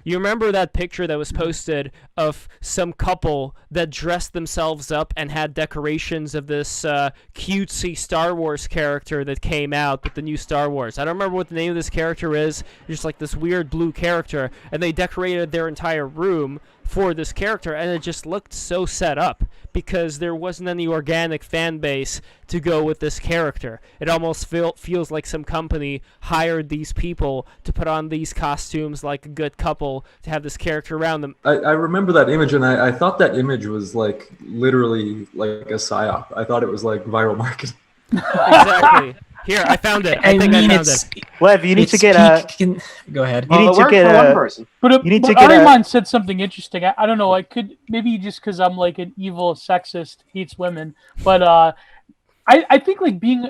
You remember that picture that was posted of some couple that dressed themselves up and had decorations of this cutesy Star Wars character that came out with the new Star Wars? I don't remember what the name of this character is. Just like this weird blue character, and they decorated their entire room for this character, and it just looked so set up because there wasn't any organic fan base to go with this character. It almost feels like some company hired these people to put on these costumes like a good couple to have this character around them. I remember that image, and I thought that image was like literally like a psyop. I thought it was like viral marketing. Exactly. Here, I found it. I think I found it. Lev, you need to get a... Go ahead. You need to get a... person. But Ariman said something interesting. I don't know. I could... Maybe just because I'm like an evil sexist, hates women. But I think like being...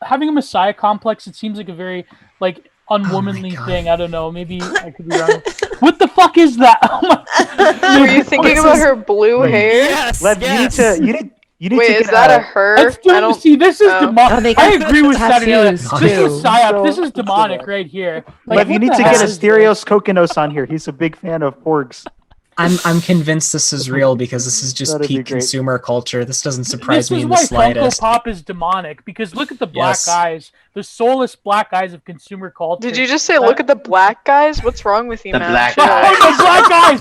having a messiah complex, it seems like a very like unwomanly thing. I don't know. Maybe I could be wrong. What the fuck is that? Oh Were you thinking about her blue hair? Yes. Lev, yes. You need Wait, to is that a her? See, this is demonic. I agree with Saturday. This is psyop. This is demonic right here. Like, Lev, you need to get Asterios Kokonos on here. He's a big fan of porgs. I'm convinced this is real because this is just peak consumer culture. This doesn't surprise me in the This is why slightest. Funko Pop is demonic, because look at the black eyes, the soulless black eyes of consumer culture. Did you just say look at the black guys? What's wrong with you, man? Black guys. The black eyes.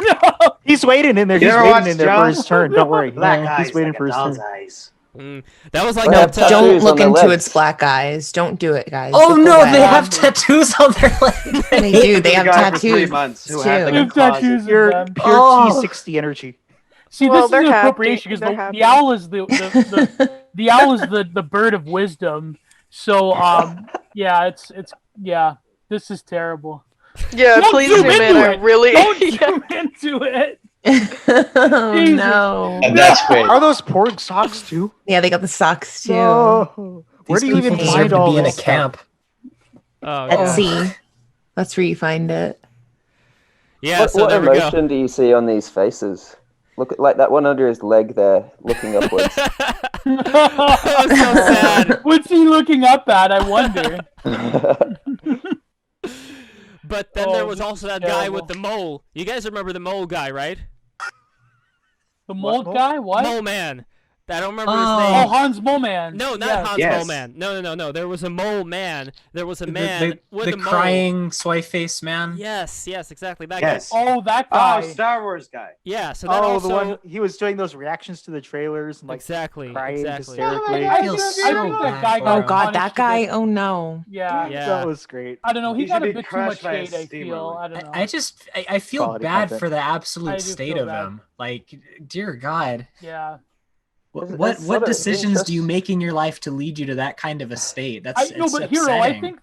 No. He's waiting in there. He's waiting in there for his turn. Don't worry. Black eyes. He's waiting like for his turn. eyes. That was like don't look into its black eyes. Don't do it, guys. Oh no, they have tattoos on their legs. They do. They have tattoos. 3 months who had like They a have tattoos. Pure T60 energy. See, Well, this is they're an appropriation happy. because They're the owl is the owl is the bird of wisdom. So yeah, it's this is terrible. Yeah, Don't please zoom zoom in. into I it. really. Don't zoom into it. Oh Jesus. no. And that's great. Are those porg socks too? Yeah, they got the socks too. No. Where do you even deserve find to all be in a this stuff? camp? Oh, Etsy. That's where you find it. Yeah, so what there we go. emotion do you see on these faces? Look at like that one under his leg there, looking upwards. I'm so sad. What's he looking up at? I wonder. But then there was also that guy with the mole. You guys remember the mole guy, right? The mold guy? What? Mole man. I don't remember his Oh, name. Hans Mole Man. No, not Hans Mole Man. No. There was a mole man. There was a man with the a mole. crying soy face man. Yes, exactly. That Yes. guy. Oh, that guy. Oh, Star Wars guy. Yeah, so that Oh, also... the one he was doing those reactions to the trailers and like exactly. crying Exactly. hysterically. I feel think so that bad guy for got him. Oh god, that punished guy. a bit. Oh no. Yeah. Yeah. That was great. I don't know. He He got should a be bit too crushed much by a hate, I steamer. feel. I don't know. I feel Quality bad content. for the I absolute do state feel of bad. him. Like, dear God. Yeah. What sort of decisions do you make in your life to lead you to that kind of a state? That's No, but it's Hero, I upsetting.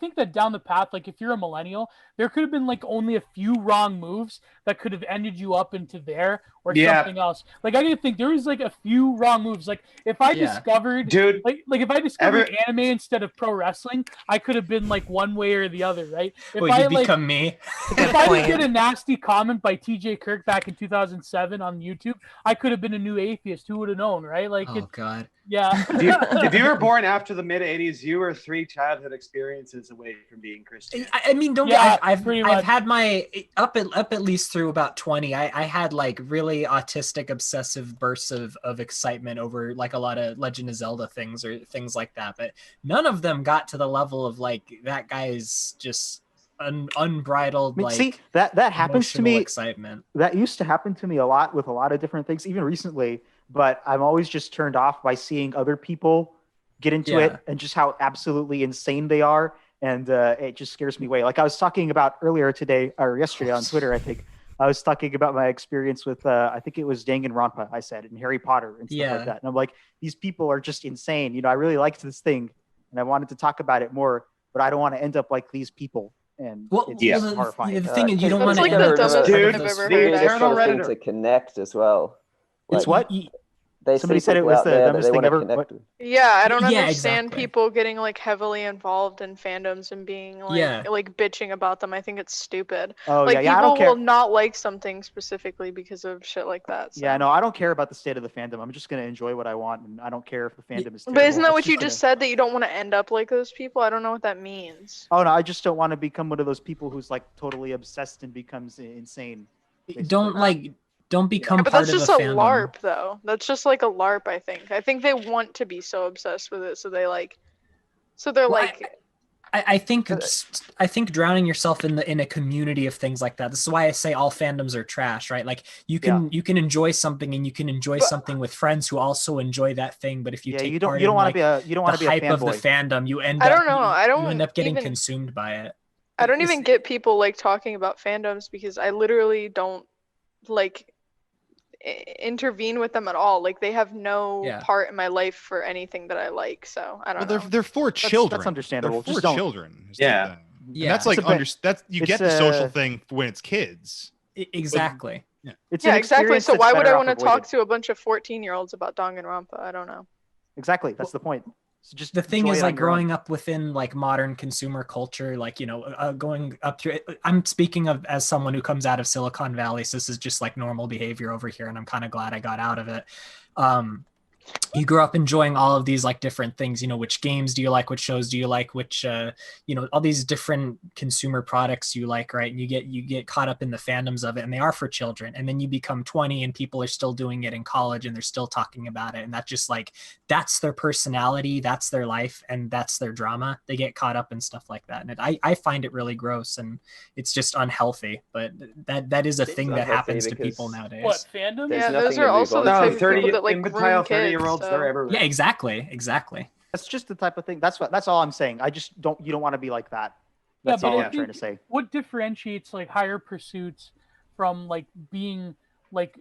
think that down the path, like if you're a millennial, there could have been like only a few wrong moves that could have ended you up into there or something else. Like I didn't think there was like a few wrong moves. Like if I discovered, Dude, like if I discovered anime instead of pro wrestling, I could have been like one way or the other, right? If Well, I you become me. If I did a nasty comment by TJ Kirk back in 2007 on YouTube, I could have been a new atheist. Who would have known, right? Like, Oh God. yeah. if you were born after the mid '80s, you were 3 childhood experiences away from being Christian. I mean, don't Yeah, I've pretty much. had my up at least through about 20. I had like really autistic obsessive bursts of excitement over like a lot of Legend of Zelda things or things like that, but none of them got to the level of like that guy's just unbridled I mean, like see, that happens to me. emotional excitement. That used to happen to me a lot with a lot of different things, even recently. But I'm always just turned off by seeing other people get into it and just how absolutely insane they are, and it just scares me away. Like I was talking about earlier today or yesterday on Twitter, I think I was talking about my experience with I think it was Danganronpa. I said in Harry Potter and stuff like that, and I'm like, these people are just insane. You know, I really liked this thing, and I wanted to talk about it more, but I don't want to end up like these people. And it's horrifying. The thing is, you don't That's want like to the dumbest thing I've ever heard. To connect as well. It's what? They Somebody see said it people was out the there that dumbest they thing want to ever. connect with. Yeah, I don't Yeah, understand exactly. people getting like heavily involved in fandoms and being like Yeah. like bitching about them. I think it's stupid. Oh Like yeah, I don't people care. will not like something specifically because of shit like that. So. Yeah, no, I don't care about the state of the fandom. I'm just gonna enjoy what I want, and I don't care if the fandom is terrible. But isn't that It's what you gonna- just said, that you don't want to end up like those people? I don't know what that means. Oh no, I just don't want to become one of those people who's like totally obsessed and becomes insane. Don't become Yeah, but part that's of just a a fandom. LARP, though. That's just like a LARP. I think they want to be so obsessed with it, so they're Well, like. I think drowning yourself in a community of things like that. This is why I say all fandoms are trash, right? Like you can enjoy something, and you can enjoy something with friends who also enjoy that thing. But if you take part in like the hype of the fandom, you end I up don't know. I don't you end up getting even- consumed by it. I don't even get people like talking about fandoms because I literally don't like intervene with them at all. Like they have no part in my life for anything that I like. So I don't know. They're for children. That's understandable. They're for Just don't- children. is the Yeah. thing. And Yeah. that's like It's you it's get the social a- thing when it's kids. Exactly. It's Yeah, an exactly. experience So that's why would better I off want to talk avoided. to a bunch of 14-year-olds about Danganronpa? I don't know. Exactly, that's the point. So just The thing enjoy is, it on like your own. growing up within like modern consumer culture, like going up through it. I'm speaking of as someone who comes out of Silicon Valley, so this is just like normal behavior over here, and I'm kind of glad I got out of it. You grew up enjoying all of these like different things, which games do you like, which shows do you like, which all these different consumer products you like, right? And you get caught up in the fandoms of it, and they are for children. And then you become 20 and people are still doing it in college and they're still talking about it. And that's just like, that's their personality, that's their life, and that's their drama. They get caught up in stuff like that. And I find it really gross, and it's just unhealthy, but that is a thing that happens to people nowadays. What, fandom? Yeah, those are also the type of people that like groom kids. 30-year-olds, they're everywhere. Yeah, exactly. That's just the type of thing. That's all I'm saying. You don't want to be like that. That's all I'm trying to say. What differentiates like higher pursuits from like being like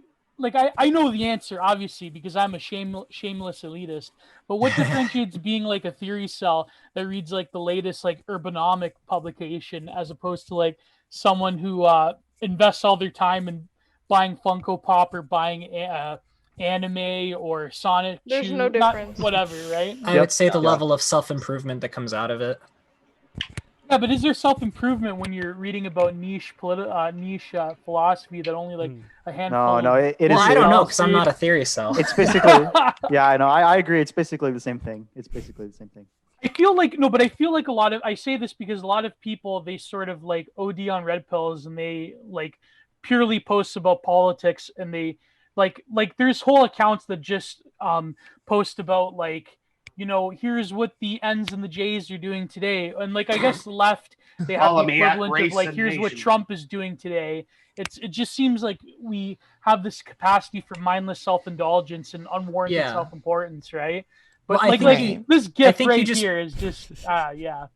I know the answer obviously because I'm a shameless elitist, but what differentiates being like a theory cell that reads like the latest like urbanomic publication as opposed to like someone who invests all their time in buying Funko Pop or buying anime or Sonic? There's Shoe, no difference. Whatever, right? I would say the level of self-improvement that comes out of it. Yeah, but is there self-improvement when you're reading about niche philosophy that only like a handful? No, it is. Well, I don't know because I'm not a theory cell. It's basically, yeah, I know. I agree. It's basically the same thing. I feel like a lot of, I say this because a lot of people, they sort of like OD on red pills and they like purely post about politics, and they like there's whole accounts that just post about like, here's what the N's and the J's are doing today. And like, I guess the left, they have Follow the me at equivalent Race of like, and here's what Nation. Trump is doing today. It just seems like we have this capacity for mindless self-indulgence and unwarranted self-importance, right? But Well, this gift think right you here is just, yeah.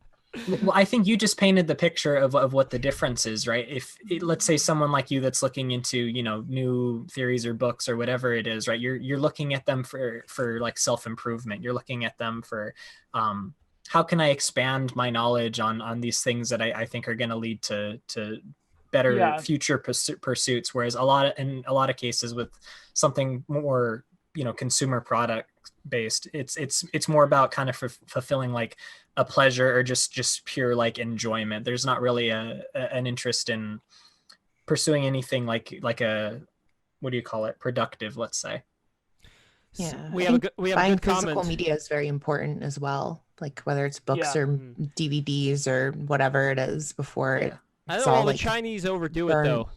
Well, I think you just painted the picture of what the difference is, right? Let's say someone like you that's looking into, new theories or books or whatever it is, right? You're looking at them for like self-improvement. You're looking at them for how can I expand my knowledge on these things that I think are going to lead to better future pursuits. Whereas in a lot of cases with something more, consumer product based, it's more about kind of fulfilling like a pleasure or just pure like enjoyment. There's not really an interest in pursuing anything like a, what do you call it, productive, let's say. Yeah, we have a good physical comment. media is very important as well, like whether it's books or DVDs or whatever it is before it. I don't know, all the Chinese overdo it though.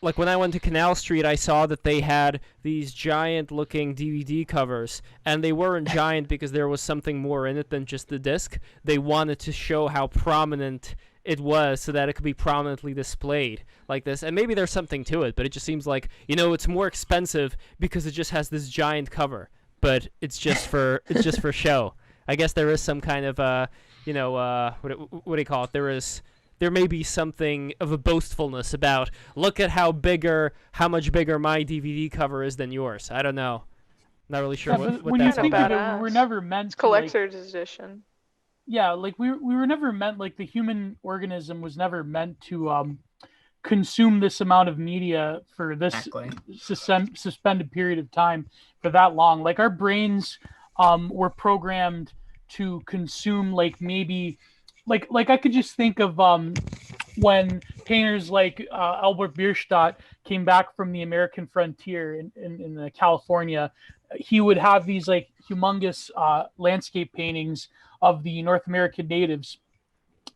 Like when I went to Canal Street, I saw that they had these giant-looking DVD covers, and they weren't giant because there was something more in it than just the disc. They wanted to show how prominent it was so that it could be prominently displayed like this. And maybe there's something to it, but it just seems like, it's more expensive because it just has this giant cover, but it's just for show. I guess there is some kind of what do you call it? There may be something of a boastfulness about, look at how much bigger my DVD cover is than yours. I don't know. Not really sure what when that's you think about. of it, we were never meant to, collector's edition. Yeah, like we were never meant, like the human organism was never meant to consume this amount of media for this suspended period of time for that long. Like our brains were programmed to consume like maybe like I could just think of when painters like Albert Bierstadt came back from the American frontier in California. He would have these like humongous landscape paintings of the North American natives,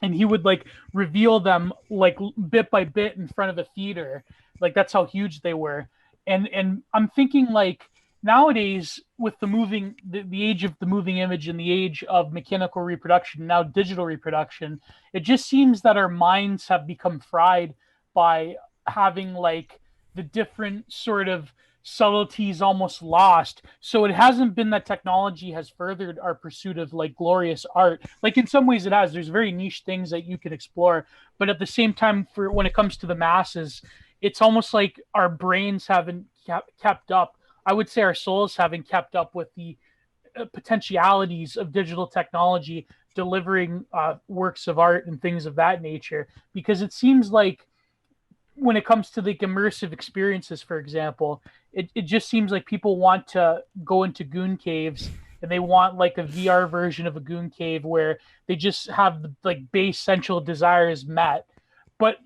and he would like reveal them like bit by bit in front of a theater. Like that's how huge they were. And I'm thinking like nowadays with the age of the moving image and the age of mechanical reproduction, now digital reproduction, it just seems that our minds have become fried by having like the different sort of subtleties almost lost. So it hasn't been that technology has furthered our pursuit of like glorious art. Like in some ways it has. There's very niche things that you can explore, but at the same time, for when it comes to the masses, it's almost like our brains haven't kept up. I would say our souls haven't kept up with the potentialities of digital technology delivering works of art and things of that nature, because it seems like when it comes to the immersive experiences, for example, it just seems like people want to go into goon caves and they want like a VR version of a goon cave where they just have the like base sensual desires met. But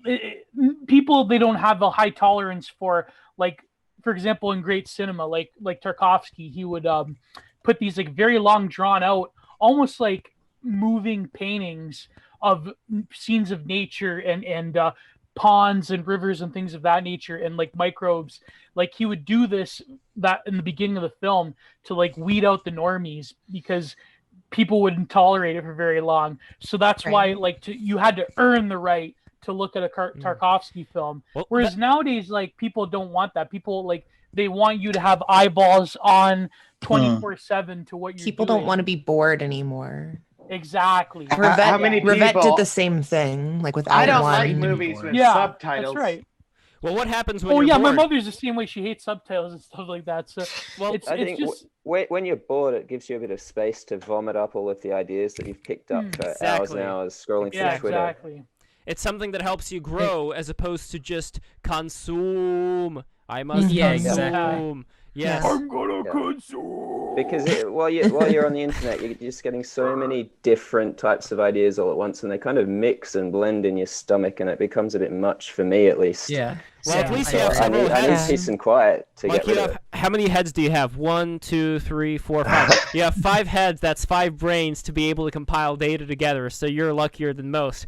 people, they don't have a high tolerance for, like, for example, in great cinema, like Tarkovsky, he would put these like very long drawn out, almost like moving paintings of scenes of nature and ponds and rivers and things of that nature and like microbes. Like he would do that in the beginning of the film to like weed out the normies because people wouldn't tolerate it for very long. So that's why like you had to earn the right to look at a Tarkovsky film. Whereas nowadays, like people don't want that. People like they want you to have eyeballs on 24/7 to what you're People doing. don't want to be bored anymore. Exactly. Revette did the same thing, like with I don't Outline. like movies with Yeah, subtitles. that's right. Well, what happens when Oh you're yeah, my bored? mother's the same way. She hates subtitles and stuff like that. So Well, it's I think just when you're bored, it gives you a bit of space to vomit up all of the ideas that you've picked up for hours and hours scrolling through Twitter. Exactly. It's something that helps you grow as opposed to just consume. I must Yeah, consume. exactly. Yes. I'm gonna consume. Because while you're on the internet, you're just getting so many different types of ideas all at once, and they kind of mix and blend in your stomach, and it becomes a bit much for me, at least. Yeah. Well, at least you So have several I need heads. peace and quiet to Like get you rid of have, it. how many heads do you have? 1, 2, 3, 4, 5. You have 5 heads. That's 5 brains to be able to compile data together. So you're luckier than most.